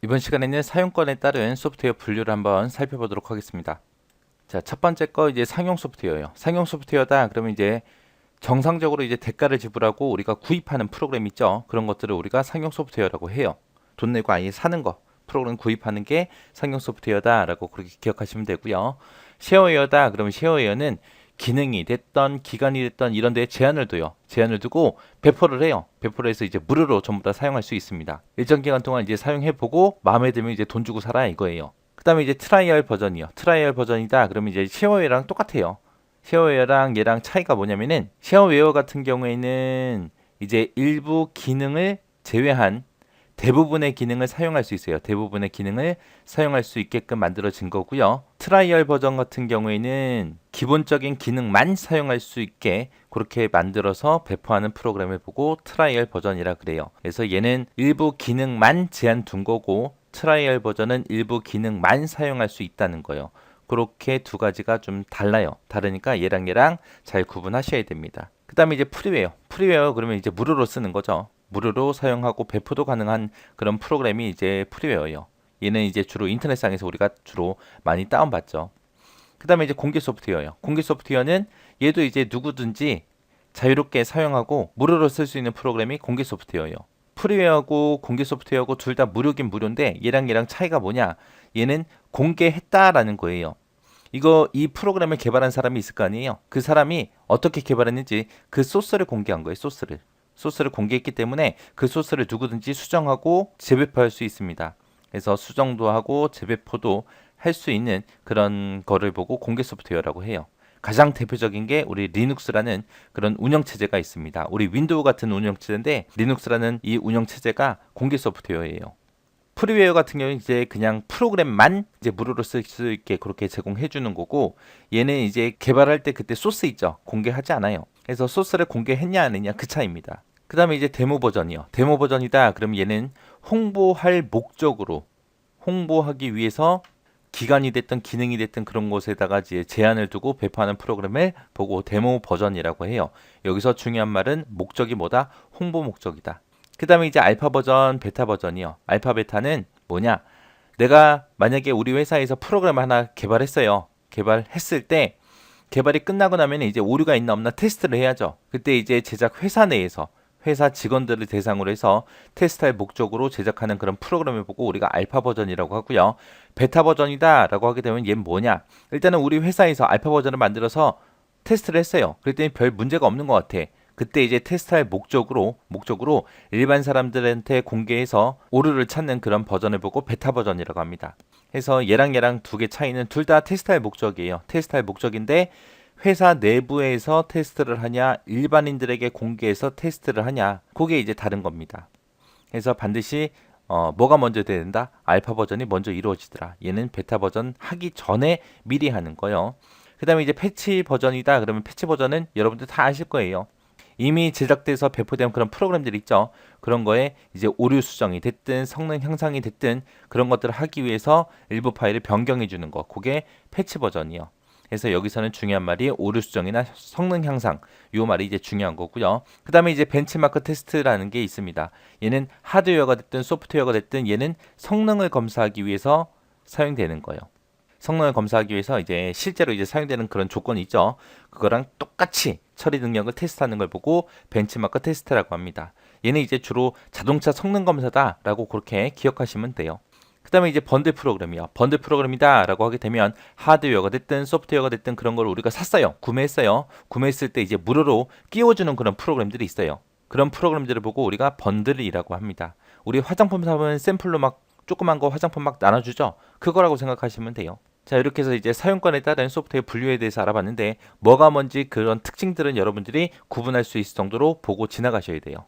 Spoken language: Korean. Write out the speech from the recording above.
이번 시간에는 사용권에 따른 소프트웨어 분류를 한번 살펴보도록 하겠습니다. 자, 첫 번째 거 이제 상용 소프트웨어예요. 상용 소프트웨어다 그러면 이제 정상적으로 이제 대가를 지불하고 우리가 구입하는 프로그램 있죠. 그런 것들을 우리가 상용 소프트웨어라고 해요. 돈 내고 아예 사는 거, 프로그램 구입하는 게 상용 소프트웨어다라고 그렇게 기억하시면 되고요. 쉐어웨어다 그러면 쉐어웨어는 기능이 됐던 기간이 됐던 이런 데에 제한을 둬요. 제한을 두고 배포를 해요. 배포를 해서 이제 무료로 전부 다 사용할 수 있습니다. 일정 기간 동안 이제 사용해 보고 마음에 들면 이제 돈 주고 사라 이거예요. 그다음에 이제 트라이얼 버전이요. 트라이얼 버전이다 그러면 이제 쉐어웨어랑 똑같아요. 쉐어웨어랑 얘랑 차이가 뭐냐면은 쉐어웨어 같은 경우에는 이제 일부 기능을 제외한 대부분의 기능을 사용할 수 있어요. 대부분의 기능을 사용할 수 있게끔 만들어진 거고요. 트라이얼 버전 같은 경우에는 기본적인 기능만 사용할 수 있게 그렇게 만들어서 배포하는 프로그램을 보고 트라이얼 버전이라 그래요. 그래서 얘는 일부 기능만 제한 둔 거고 트라이얼 버전은 일부 기능만 사용할 수 있다는 거예요. 그렇게 두 가지가 좀 달라요. 다르니까 얘랑 잘 구분하셔야 됩니다. 그 다음에 이제 프리웨어. 프리웨어 그러면 이제 무료로 쓰는 거죠. 무료로 사용하고 배포도 가능한 그런 프로그램이 이제 프리웨어예요. 얘는 이제 주로 인터넷상에서 우리가 주로 많이 다운받죠. 그 다음에 이제 공개 소프트웨어예요. 공개 소프트웨어는 얘도 이제 누구든지 자유롭게 사용하고 무료로 쓸 수 있는 프로그램이 공개 소프트웨어예요. 프리웨어고 공개 소프트웨어고 둘 다 무료긴 무료인데 얘랑 차이가 뭐냐? 얘는 공개했다라는 거예요. 이 프로그램을 개발한 사람이 있을 거 아니에요. 그 사람이 어떻게 개발했는지 그 소스를 공개한 거예요. 소스를 공개했기 때문에 그 소스를 누구든지 수정하고 재배포할 수 있습니다. 그래서 수정도 하고 재배포도 할 수 있는 그런 거를 보고 공개 소프트웨어라고 해요. 가장 대표적인 게 우리 리눅스라는 그런 운영체제가 있습니다. 우리 윈도우 같은 운영체제인데 리눅스라는 이 운영체제가 공개 소프트웨어예요. 프리웨어 같은 경우는 이제 그냥 프로그램만 이제 무료로 쓸 수 있게 그렇게 제공해 주는 거고 얘는 이제 개발할 때 그때 소스 있죠. 공개하지 않아요. 그래서 소스를 공개했냐 안 했냐 그 차이입니다. 그 다음에 이제 데모 버전이요. 데모 버전이다. 그럼 얘는 홍보할 목적으로 홍보하기 위해서 기간이 됐든 기능이 됐든 그런 곳에다가 이제 제한을 두고 배포하는 프로그램을 보고 데모 버전이라고 해요. 여기서 중요한 말은 목적이 뭐다? 홍보 목적이다. 그 다음에 이제 알파 버전, 베타 버전이요. 알파 베타는 뭐냐? 내가 만약에 우리 회사에서 프로그램 하나 개발했어요. 개발했을 때 개발이 끝나고 나면 이제 오류가 있나 없나 테스트를 해야죠. 그때 이제 제작 회사 내에서 회사 직원들을 대상으로 해서 테스트할 목적으로 제작하는 그런 프로그램을 보고 우리가 알파 버전이라고 하고요. 베타 버전이다 라고 하게 되면 얘는 뭐냐? 일단은 우리 회사에서 알파 버전을 만들어서 테스트를 했어요. 그랬더니 별 문제가 없는 것 같아. 그때 이제 테스트할 목적으로 일반 사람들한테 공개해서 오류를 찾는 그런 버전을 보고 베타 버전이라고 합니다. 그래서 얘랑 두 개 차이는 둘 다 테스트할 목적이에요. 테스트할 목적인데 회사 내부에서 테스트를 하냐, 일반인들에게 공개해서 테스트를 하냐, 그게 이제 다른 겁니다. 그래서 반드시 뭐가 먼저 돼야 된다? 알파 버전이 먼저 이루어지더라. 얘는 베타 버전 하기 전에 미리 하는 거요. 그 다음에 이제 패치 버전이다. 그러면 패치 버전은 여러분들 다 아실 거예요. 이미 제작돼서 배포된 그런 프로그램들 있죠. 그런 거에 이제 오류 수정이 됐든 성능 향상이 됐든 그런 것들을 하기 위해서 일부 파일을 변경해 주는 거. 그게 패치 버전이요. 그래서 여기서는 중요한 말이 오류 수정이나 성능 향상 요 말이 이제 중요한 거고요. 그 다음에 이제 벤치마크 테스트라는 게 있습니다. 얘는 하드웨어가 됐든 소프트웨어가 됐든 얘는 성능을 검사하기 위해서 사용되는 거예요. 성능을 검사하기 위해서 이제 실제로 이제 사용되는 그런 조건이 있죠. 그거랑 똑같이 처리 능력을 테스트하는 걸 보고 벤치마크 테스트라고 합니다. 얘는 이제 주로 자동차 성능 검사다라고 그렇게 기억하시면 돼요. 그 다음에 이제 번들 프로그램이요. 번들 프로그램이다 라고 하게 되면 하드웨어가 됐든 소프트웨어가 됐든 그런 걸 우리가 샀어요. 구매했어요. 구매했을 때 이제 무료로 끼워주는 그런 프로그램들이 있어요. 그런 프로그램들을 보고 우리가 번들이라고 합니다. 우리 화장품 사면 샘플로 막 조그만 거 화장품 막 나눠주죠. 그거라고 생각하시면 돼요. 자, 이렇게 해서 이제 사용권에 따른 소프트웨어 분류에 대해서 알아봤는데 뭐가 뭔지 그런 특징들은 여러분들이 구분할 수 있을 정도로 보고 지나가셔야 돼요.